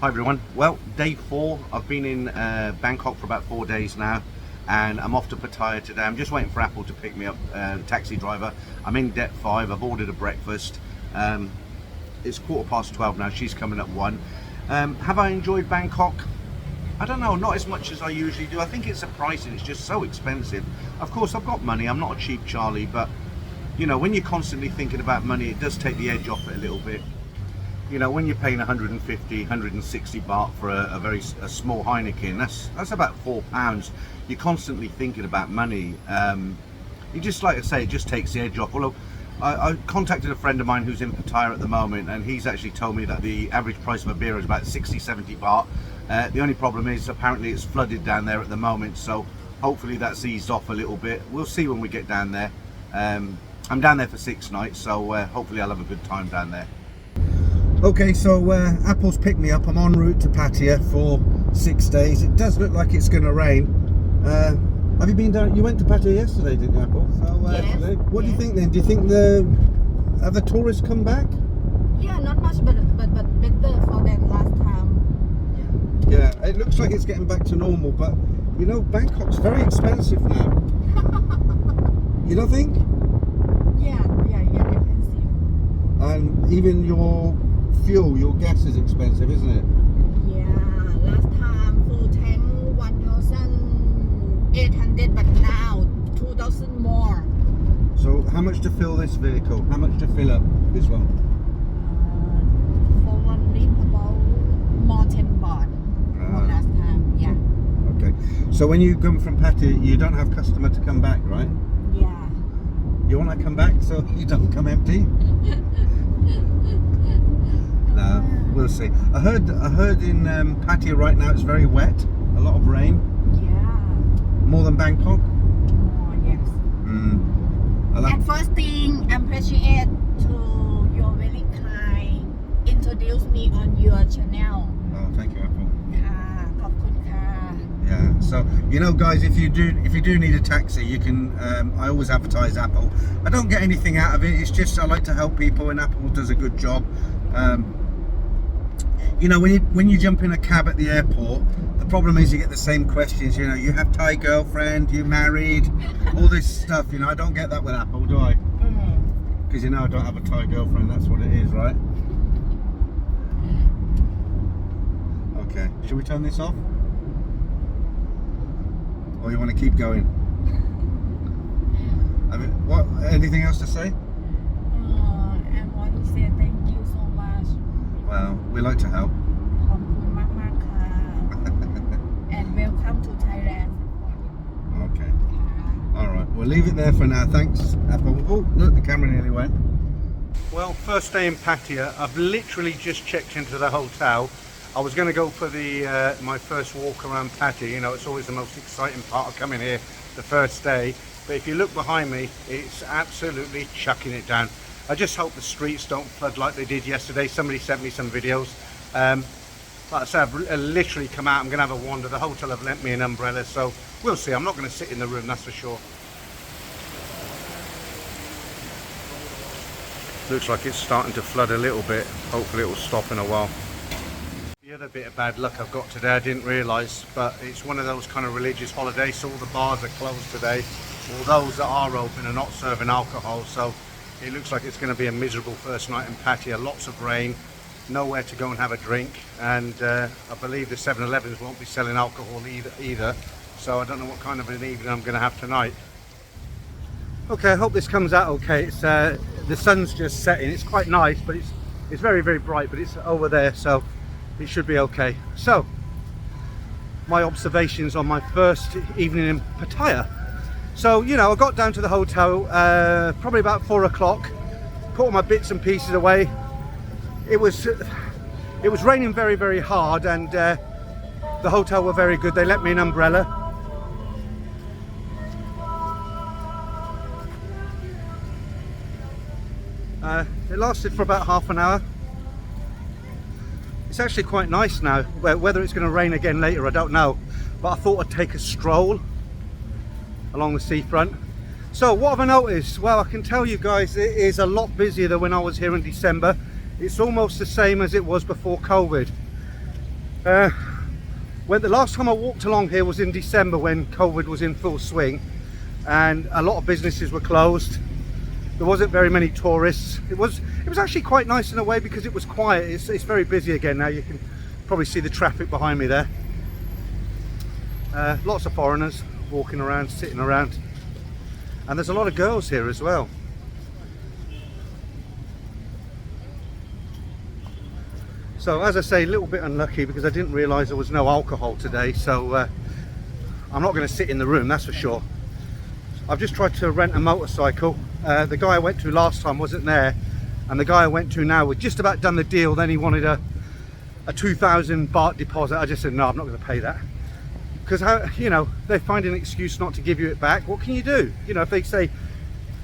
Hi everyone. Well, day 4. I've been in Bangkok for about 4 days now, and I'm off to Pattaya today. I'm just waiting for Apple to pick me up, taxi driver. I'm in deck 5. I've ordered a breakfast. It's 12:15 now. She's coming at 1. Have I enjoyed Bangkok? I don't know, not as much as I usually do. I think it's the pricing, it's just so expensive. Of course, I've got money. I'm not a cheap Charlie, but you know, when you're constantly thinking about money, it does take the edge off it a little bit. You know, when you're paying 150, 160 baht for a small Heineken, that's about £4. You're constantly thinking about money. You just, like I say, it just takes the edge off. Although I contacted a friend of mine who's in Pattaya at the moment, and he's actually told me that the average price of a beer is about 60, 70 baht. The only problem is apparently it's flooded down there at the moment, so hopefully that's eased off a little bit. We'll see when we get down there. I'm down there for 6 nights, so hopefully I'll have a good time down there. Okay, so Apple's picked me up. I'm en route to Pattaya for 6 days. It does look like it's going to rain. Have you been down? You went to Pattaya yesterday, didn't you, Apple? So, yes. What do you think then? Do you think have the tourists come back? Yeah, not much, but better for than last time. Yeah, it looks like it's getting back to normal, but you know, Bangkok's very expensive now. You don't think? Yeah, expensive. And even your fuel, your gas is expensive, isn't it? Yeah, last time full tank 1,800, but now 2,000 more. So how much to fill this vehicle? How much to fill up this one? For 1 liter about more 10 baht for last time. Yeah. Okay. So when you come from Pattaya, you don't have customer to come back, right? Yeah. You want to come back so you don't come empty? No, we'll see. I heard in Pattaya right now it's very wet, a lot of rain. Yeah. More than Bangkok? Oh, yes. Like And first thing, I appreciate to your very kind introduce me on your channel. Oh, thank you, Apple. ขอบคุณค่ะ Yeah. So you know, guys, if you do need a taxi, you can. I always advertise Apple. I don't get anything out of it. It's just I like to help people, and Apple does a good job. You know, when you jump in a cab at the airport, the problem is you get the same questions. You know, you have Thai girlfriend, you married, all this stuff. You know, I don't get that with Apple, do I? Because you know I don't have a Thai girlfriend. That's what it is, right? Okay. Should we turn this off? Or you want to keep going? What? Anything else to say? I want to say thank you so much. Well, we like to help. ขอบคุณมากๆค่ะ and welcome to Thailand. Okay. All right. We'll leave it there for now. Thanks, Apple. Oh, look, the camera nearly went. Well, first day in Pattaya. I've literally just checked into the hotel. I was going to go for my first walk around Pattaya. You know, it's always the most exciting part of coming here, the first day. But if you look behind me, it's absolutely chucking it down. I just hope the streets don't flood like they did yesterday. Somebody sent me some videos. Like I said, I've literally come out. I'm going to have a wander. The hotel have lent me an umbrella, so we'll see. I'm not going to sit in the room, that's for sure. Looks like it's starting to flood a little bit. Hopefully it will stop in a while. The other bit of bad luck I've got today, I didn't realise, but it's one of those kind of religious holidays, so all the bars are closed today. All those that are open are not serving alcohol, so it looks like it's going to be a miserable first night in Pattaya. Lots of rain, nowhere to go and have a drink, and I believe the 7-Elevens won't be selling alcohol either, so I don't know what kind of an evening I'm going to have tonight. Okay, I hope this comes out okay. It's the sun's just setting. It's quite nice, but it's very, very bright, but it's over there, so it should be okay. So, my observations on my first evening in Pattaya. So, you know, I got down to the hotel probably about 4 o'clock, put all my bits and pieces away. It was raining very, very hard, and the hotel were very good. They lent me an umbrella. It lasted for about half an hour. It's actually quite nice now. Whether it's going to rain again later, I don't know. But I thought I'd take a stroll along the seafront. So what have I noticed? Well, I can tell you guys it is a lot busier than when I was here in December. It's almost the same as it was before COVID. When the last time I walked along here was in December, when COVID was in full swing and a lot of businesses were closed. There wasn't very many tourists. It was actually quite nice in a way because it was quiet. It's very busy again now. You can probably see the traffic behind me there. Lots of foreigners walking around, sitting around, and there's a lot of girls here as well. So as I say, a little bit unlucky because I didn't realise there was no alcohol today, so I'm not going to sit in the room, that's for sure. I've just tried to rent a motorcycle. The guy I went to last time wasn't there, and the guy I went to now was just about done the deal. Then he wanted a 2,000 baht deposit. I just said no, I'm not going to pay that, because you know, they find an excuse not to give you it back. What can you do? You know, if they say,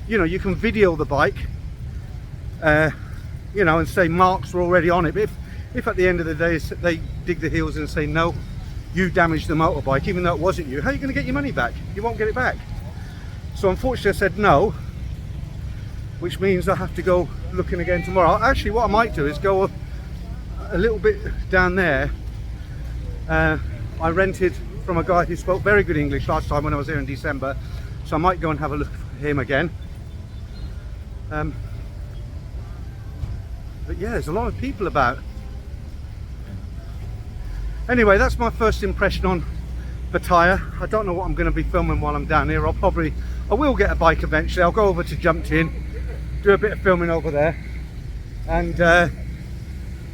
you know, you can video the bike, you know, and say marks were already on it, but if at the end of the day they dig the heels and say no, you damaged the motorbike, even though it wasn't you, how are you going to get your money back? You won't get it back. So unfortunately I said no, which means I have to go looking again tomorrow. Actually, what I might do is go a little bit down there. I rented from a guy who spoke very good English last time when I was here in December, so I might go and have a look for him again. But yeah, there's a lot of people about. Anyway, that's my first impression on Pattaya. I don't know what I'm going to be filming while I'm down here. I will get a bike eventually. I'll go over to Jump In, do a bit of filming over there, and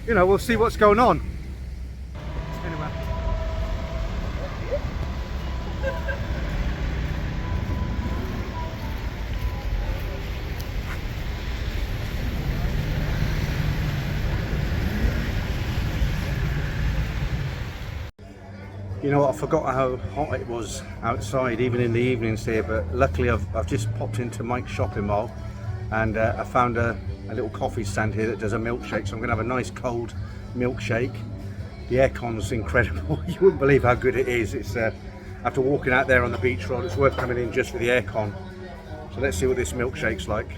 you know, we'll see what's going on. Anyway. You know what, I forgot how hot it was outside even in the evenings here, but luckily I've just popped into Mike's shopping mall, and I found a little coffee stand here that does a milkshake, so I'm going to have a nice cold milkshake. The aircon's incredible. You wouldn't believe how good it is. It's after walking out there on the beach road, it's worth coming in just for the aircon. So let's see what this milkshake's like.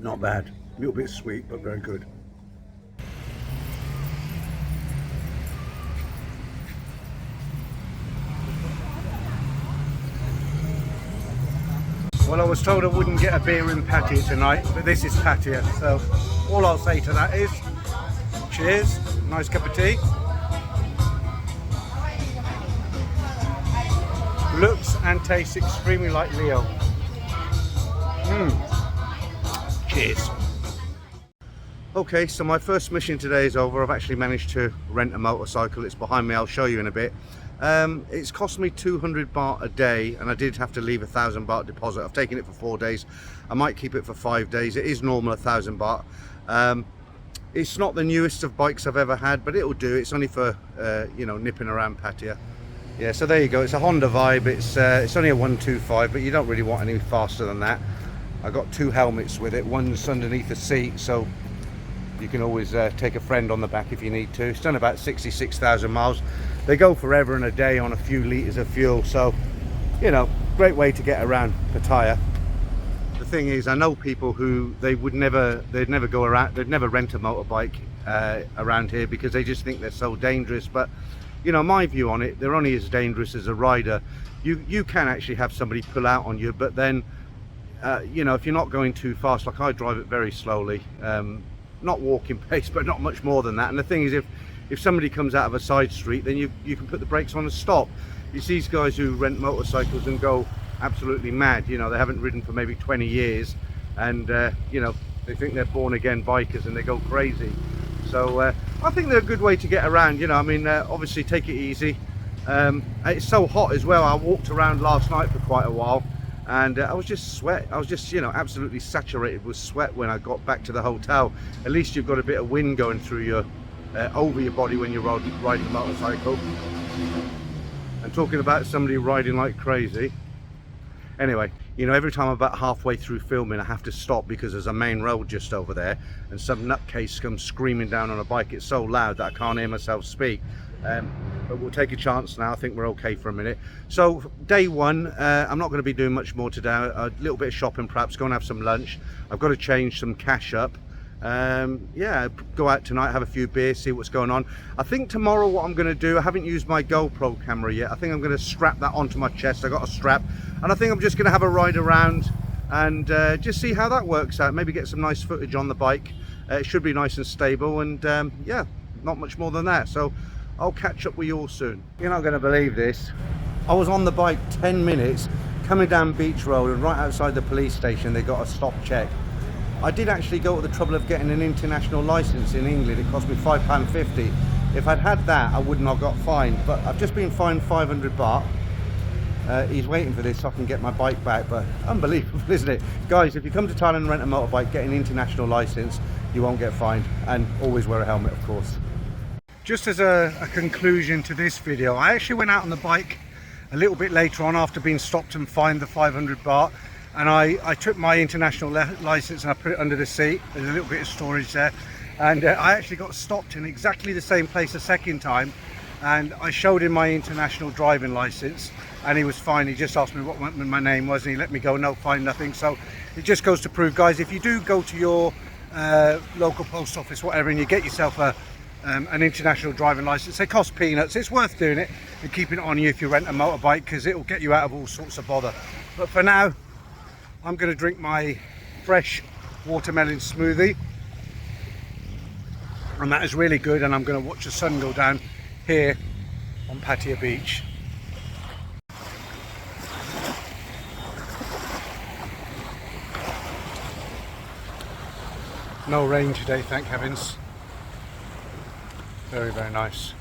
Not bad, a little bit sweet but very good. Well, I was told I wouldn't get a beer in Pattaya tonight, but this is Pattaya, so all I'll say to that is cheers, nice cup of tea. Looks and tastes extremely like Leo. Cheers. Okay, so my first mission today is over. I've actually managed to rent a motorcycle. It's behind me, I'll show you in a bit. It's cost me 200 baht a day, and I did have to leave 1,000 baht deposit. I've taken it for 4 days. I might keep it for 5 days. It is normal 1,000 baht. It's not the newest of bikes I've ever had, but it'll do. It's only for you know, nipping around Pattaya. Yeah, so there you go. It's a Honda Vibe. It's only a 125, but you don't really want any faster than that. I got 2 helmets with it. One's underneath the seat, so you can always take a friend on the back if you need to. It's done about 66,000 miles. They go forever and a day on a few litres of fuel, so you know, great way to get around Pattaya. The thing is, I know people who they'd never go around, they'd never rent a motorbike around here because they just think they're so dangerous. But you know, my view on it, they're only as dangerous as a rider. You can actually have somebody pull out on you, but then you know, if you're not going too fast, like I drive it very slowly, not walking pace, but not much more than that. And the thing is, if somebody comes out of a side street, then you can put the brakes on and stop. You see these guys who rent motorcycles and go absolutely mad. You know, they haven't ridden for maybe 20 years, and you know, they think they're born again bikers and they go crazy. So I think they're a good way to get around. You know, I mean, obviously take it easy. It's so hot as well. I walked around last night for quite a while, and I was just you know, absolutely saturated with sweat when I got back to the hotel. At least you've got a bit of wind going through your over your body when you're riding a motorcycle. And talking about somebody riding like crazy, anyway, you know, every time I'm about halfway through filming I have to stop because there's a main road just over there, and some nutcase comes screaming down on a bike. It's so loud that I can't hear myself speak. but we'll take a chance now. I think we're okay for a minute. So day one, I'm not going to be doing much more today. A little bit of shopping, perhaps go and have some lunch. I've got to change some cash up. Yeah, go out tonight, have a few beers, see what's going on. I think tomorrow what I'm going to do, I haven't used my GoPro camera yet. I think I'm going to strap that onto my chest. I got a strap, and I think I'm just going to have a ride around and just see how that works out. Maybe get some nice footage on the bike. It should be nice and stable, and yeah, not much more than that. So I'll catch up with you all soon. You're not going to believe this. I was on the bike 10 minutes coming down Beach Road, and right outside the police station they got a stop check. I did actually go to the trouble of getting an international license in England. It cost me £5.50. If I'd had that, I wouldn't have got fined, but I've just been fined 500 baht. He's waiting for this so I can get my bike back, but unbelievable, isn't it? Guys, if you come to Thailand and rent a motorbike, get an international license, you won't get fined, and always wear a helmet, of course. Just as a conclusion to this video, I actually went out on the bike a little bit later on after being stopped and fined the 500 baht, and I took my international license and I put it under the seat. There's a little bit of storage there, and I actually got stopped in exactly the same place a second time, and I showed him my international driving license and he was fine. He just asked me what my name was and he let me go. No fine, nothing. So it just goes to prove, guys, if you do go to your local post office, whatever, and you get yourself an international driving license, they cost peanuts. It's worth doing it and keeping it on you if you rent a motorbike, because it will get you out of all sorts of bother. But for now, I'm going to drink my fresh watermelon smoothie, and that is really good, and I'm going to watch the sun go down here on Pattaya Beach. No rain today, thank heavens. Very, very nice.